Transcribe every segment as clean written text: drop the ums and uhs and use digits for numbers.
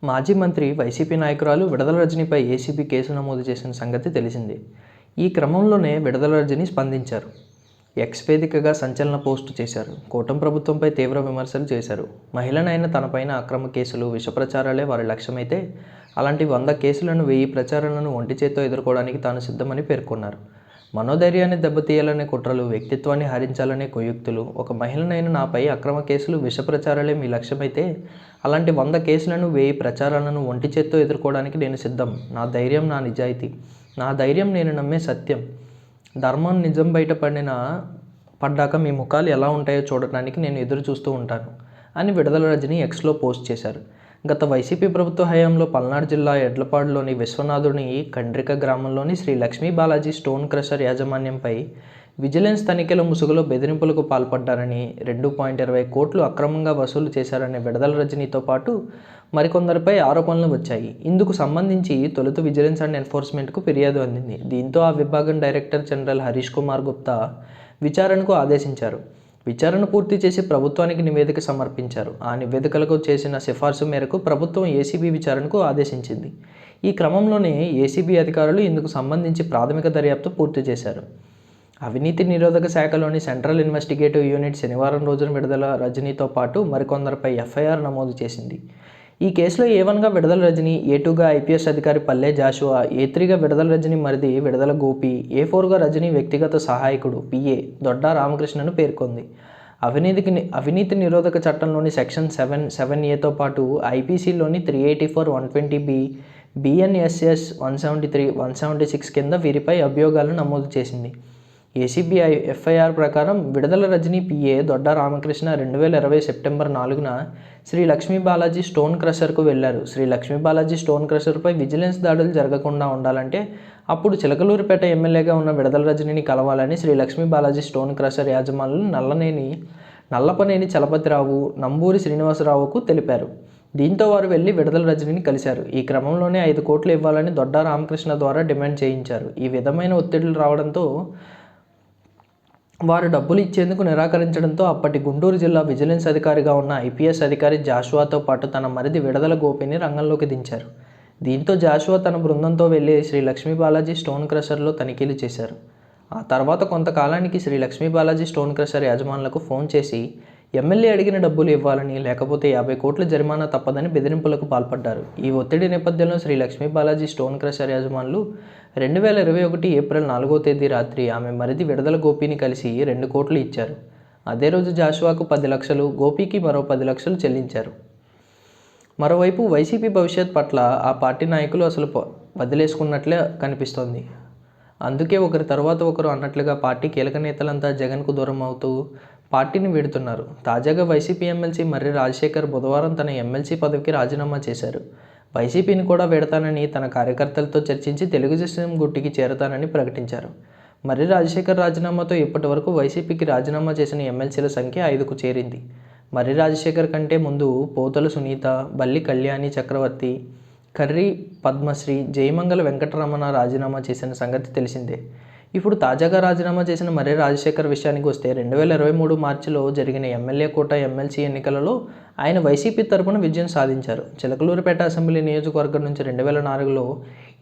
మాజీ మంత్రి వైసీపీ నాయకురాలు విడదల రజనీపై ఏసీబీ కేసు నమోదు చేసిన సంగతి తెలిసిందే. ఈ క్రమంలోనే విడదల రజనీ స్పందించారు. ఎక్స్ వేదికగా సంచలన పోస్టు చేశారు. కూటమి ప్రభుత్వంపై తీవ్ర విమర్శలు చేశారు. మహిళనైన తనపైన అక్రమ కేసులు, విష ప్రచారాలే వారి లక్ష్యమైతే అలాంటి 100 కేసులను, 1000 ప్రచారాలను ఒంటి చేత్తో ఎదుర్కోవడానికి తాను సిద్ధమని పేర్కొన్నారు. మనోధైర్యాన్ని దెబ్బతీయాలనే కుట్రలు, వ్యక్తిత్వాన్ని హరించాలనే కుయుక్తులు, ఒక మహిళనైన నాపై అక్రమ కేసులు, విష ప్రచారాలే మీ లక్ష్యమైతే అలాంటి 100 కేసులను, 1000 ప్రచారాలను ఒంటి చేత్తో ఎదుర్కోవడానికి నేను సిద్ధం. నా ధైర్యం నా నిజాయితీ, నా ధైర్యం నేను నమ్మే సత్యం. ధర్మం నిజం పడ్డాక మీ ముఖాలు ఎలా ఉంటాయో చూడటానికి నేను ఎదురు చూస్తూ ఉంటాను అని విడదల రజనీ ఎక్స్లో పోస్ట్ చేశారు. గత వైసీపీ ప్రభుత్వ హయాంలో పల్నాడు జిల్లా ఎడ్లపాడులోని విశ్వనాథుని కండ్రిక గ్రామంలోని శ్రీ లక్ష్మీ బాలాజీ స్టోన్ క్రషర్ యాజమాన్యంపై విజిలెన్స్ తనిఖీల ముసుగులో బెదిరింపులకు పాల్పడ్డారని, 2.20 కోట్లు అక్రమంగా వసూలు చేశారనే విడదల రజనీతో పాటు మరికొందరిపై ఆరోపణలు వచ్చాయి. ఇందుకు సంబంధించి తొలుత విజిలెన్స్ అండ్ ఎన్ఫోర్స్మెంట్కు ఫిర్యాదు అందింది. దీంతో ఆ విభాగం డైరెక్టర్ జనరల్ హరీష్ కుమార్ గుప్తా విచారణకు ఆదేశించారు. విచారణ పూర్తి చేసి ప్రభుత్వానికి నివేదిక సమర్పించారు. ఆ నివేదికలకు చేసిన సిఫార్సు మేరకు ప్రభుత్వం ఏసీబీ విచారణకు ఆదేశించింది. ఈ క్రమంలోనే ఏసీబీ అధికారులు ఇందుకు సంబంధించి ప్రాథమిక దర్యాప్తు పూర్తి చేశారు. అవినీతి నిరోధక శాఖలోని సెంట్రల్ ఇన్వెస్టిగేటివ్ యూనిట్ శనివారం రోజున విడదల రజనీతో పాటు మరికొందరిపై ఎఫ్ఐఆర్ నమోదు చేసింది. ఈ కేసులో A1గా విడదల రజనీ, A2గా ఐపీఎస్ అధికారి పల్లె జాషువా, A3గా విడదల రజనీ మరిది విడదల గోపి, A4గా రజనీ వ్యక్తిగత సహాయకుడు PA దొడ్డా రామకృష్ణను పేర్కొంది. అవినీతి నిరోధక చట్టంలోని సెక్షన్ 7(7)A) పాటు ఐపీసీలోని 384, 120B, BNSS 173, 176 కింద వీరిపై అభియోగాలను నమోదు చేసింది. ఏసీబీ ఎఫ్ఐఆర్ ప్రకారం విడదల రజనీ PA దొడ్డా రామకృష్ణ 2020 సెప్టెంబర్ 4న శ్రీ లక్ష్మీ బాలాజీ స్టోన్ క్రషర్కు వెళ్లారు. శ్రీ లక్ష్మీ బాలాజీ స్టోన్ క్రషర్పై విజిలెన్స్ దాడులు జరగకుండా ఉండాలంటే అప్పుడు చిలకలూరిపేట ఎమ్మెల్యేగా ఉన్న విడదల రజనీని కలవాలని శ్రీ లక్ష్మీ బాలాజీ స్టోన్ క్రషర్ యాజమానులు నల్లపనేని చలపతిరావు, నంబూరి శ్రీనివాసరావుకు తెలిపారు. దీంతో వారు వెళ్లి విడదల రజనీని కలిశారు. ఈ క్రమంలోనే 5 కోట్లు ఇవ్వాలని దొడ్డా రామకృష్ణ ద్వారా డిమాండ్ చేయించారు. ఈ విధమైన ఒత్తిడులు రావడంతో వారు డబ్బులు ఇచ్చేందుకు నిరాకరించడంతో అప్పటి గుంటూరు జిల్లా విజిలెన్స్ అధికారిగా ఉన్న ఐపీఎస్ అధికారి జాషువాతో పాటు తన మరిది విడదల గోపిని రంగంలోకి దించారు. దీంతో జాషువా తన బృందంతో వెళ్లి శ్రీ లక్ష్మీ బాలాజీ స్టోన్ క్రషర్లో తనిఖీలు చేశారు. ఆ తర్వాత కొంతకాలానికి శ్రీ లక్ష్మీ బాలాజీ స్టోన్ క్రషర్ యాజమానులకు ఫోన్ చేసి ఎమ్మెల్యే అడిగిన డబ్బులు ఇవ్వాలని, లేకపోతే 50 కోట్ల జరిమానా తప్పదని బెదిరింపులకు పాల్పడ్డారు. ఈ ఒత్తిడి నేపథ్యంలో శ్రీ లక్ష్మీ బాలాజీ స్టోన్ క్రషర్ యాజమానులు 2021 ఏప్రిల్ 4వ తేదీ రాత్రి ఆమె మరిది విడదల గోపిని కలిసి 2 కోట్లు ఇచ్చారు. అదే రోజు జాషువాకు 10 లక్షలు, గోపికి మరో 10 లక్షలు చెల్లించారు. మరోవైపు వైసీపీ భవిష్యత్ పట్ల ఆ పార్టీ నాయకులు అసలు వదిలేసుకున్నట్లే కనిపిస్తోంది. అందుకే ఒకరి తర్వాత ఒకరు అన్నట్లుగా పార్టీ కీలక నేతలంతా జగన్కు దూరం అవుతూ పార్టీని వీడుతున్నారు. తాజాగా వైసీపీ ఎమ్మెల్సీ మర్రి రాజశేఖర్ బుధవారం తన ఎమ్మెల్సీ పదవికి రాజీనామా చేశారు. వైసీపీని కూడా వీడతానని తన కార్యకర్తలతో చర్చించి తెలుగుదేశం గుట్టికి చేరతానని ప్రకటించారు. మర్రి రాజశేఖర్ రాజీనామాతో ఇప్పటి వరకు వైసీపీకి రాజీనామా చేసిన ఎమ్మెల్సీల సంఖ్య 5కు చేరింది. మర్రి రాజశేఖర్ కంటే ముందు పోతల సునీత, బల్లి కళ్యాణి చక్రవర్తి, కర్రి పద్మశ్రీ, జయమంగళ వెంకటరమణ రాజీనామా చేసిన సంగతి తెలిసిందే. ఇప్పుడు తాజాగా రాజీనామా చేసిన మర్రి రాజశేఖర్ విషయానికి వస్తే 2023 మార్చిలో జరిగిన ఎమ్మెల్యే కోట ఎమ్మెల్సీ ఎన్నికలలో ఆయన వైసీపీ తరపున విజయం సాధించారు. చిలకలూరిపేట అసెంబ్లీ నియోజకవర్గం నుంచి 2004లో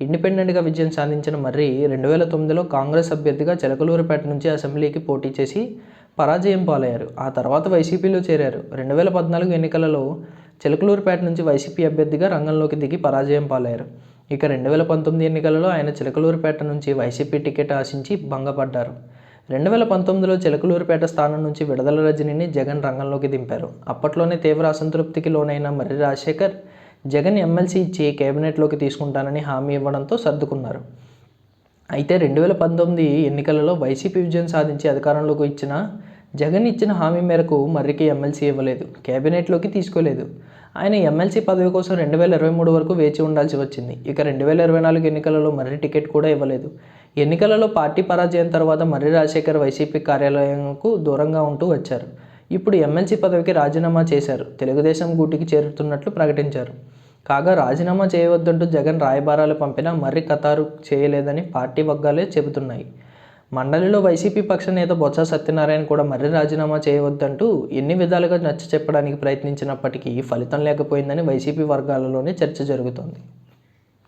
ఇండిపెండెంట్గా విజయం సాధించిన మర్రి 2009లో కాంగ్రెస్ అభ్యర్థిగా చిలకలూరిపేట నుంచి అసెంబ్లీకి పోటీ చేసి పరాజయం పాలయ్యారు. ఆ తర్వాత వైసీపీలో చేరారు. 2014 ఎన్నికలలో చిలకలూరిపేట నుంచి వైసీపీ అభ్యర్థిగా రంగంలోకి దిగి పరాజయం పాలయ్యారు. ఇక 2019 ఎన్నికలలో ఆయన చిలకలూరిపేట నుంచి వైసీపీ టికెట్ ఆశించి భంగపడ్డారు. 2019లో చిలకలూరిపేట స్థానం నుంచి విడదల రజనీని జగన్ రంగంలోకి దింపారు. అప్పట్లోనే తీవ్ర అసంతృప్తికి లోనైన మర్రి రాజశేఖర్ జగన్ ఎమ్మెల్సీ ఇచ్చి కేబినెట్లోకి తీసుకుంటానని హామీ ఇవ్వడంతో సర్దుకున్నారు. అయితే 2019 ఎన్నికలలో వైసీపీ విజయం సాధించి అధికారంలోకి వచ్చిన జగన్ ఇచ్చిన హామీ మేరకు మర్రికి ఎమ్మెల్సీ ఇవ్వలేదు, కేబినెట్లోకి తీసుకోలేదు. ఆయన ఎమ్మెల్సీ పదవి కోసం 2023 వరకు వేచి ఉండాల్సి వచ్చింది. ఇక 2024 ఎన్నికలలో మర్రి టికెట్ కూడా ఇవ్వలేదు. ఎన్నికలలో పార్టీ పరాజయం తర్వాత మర్రి రాజశేఖర్ వైసీపీ కార్యాలయంకు దూరంగా ఉంటూ వచ్చారు. ఇప్పుడు ఎమ్మెల్సీ పదవికి రాజీనామా చేశారు. తెలుగుదేశం గూటికి చేరుతున్నట్లు ప్రకటించారు. కాగా రాజీనామా చేయవద్దంటూ జగన్ రాయబారాలు పంపినా మర్రి ఖతారు చేయలేదని పార్టీ వర్గాలే చెబుతున్నాయి. మండలిలో వైసీపీ పక్ష నేత బొత్స సత్యనారాయణ కూడా మర్రి రాజీనామా చేయవద్దంటూ ఎన్ని విధాలుగా నచ్చ చెప్పడానికి ప్రయత్నించినప్పటికీ ఫలితం లేకపోయిందని వైసీపీ వర్గాలలోనే చర్చ జరుగుతోంది.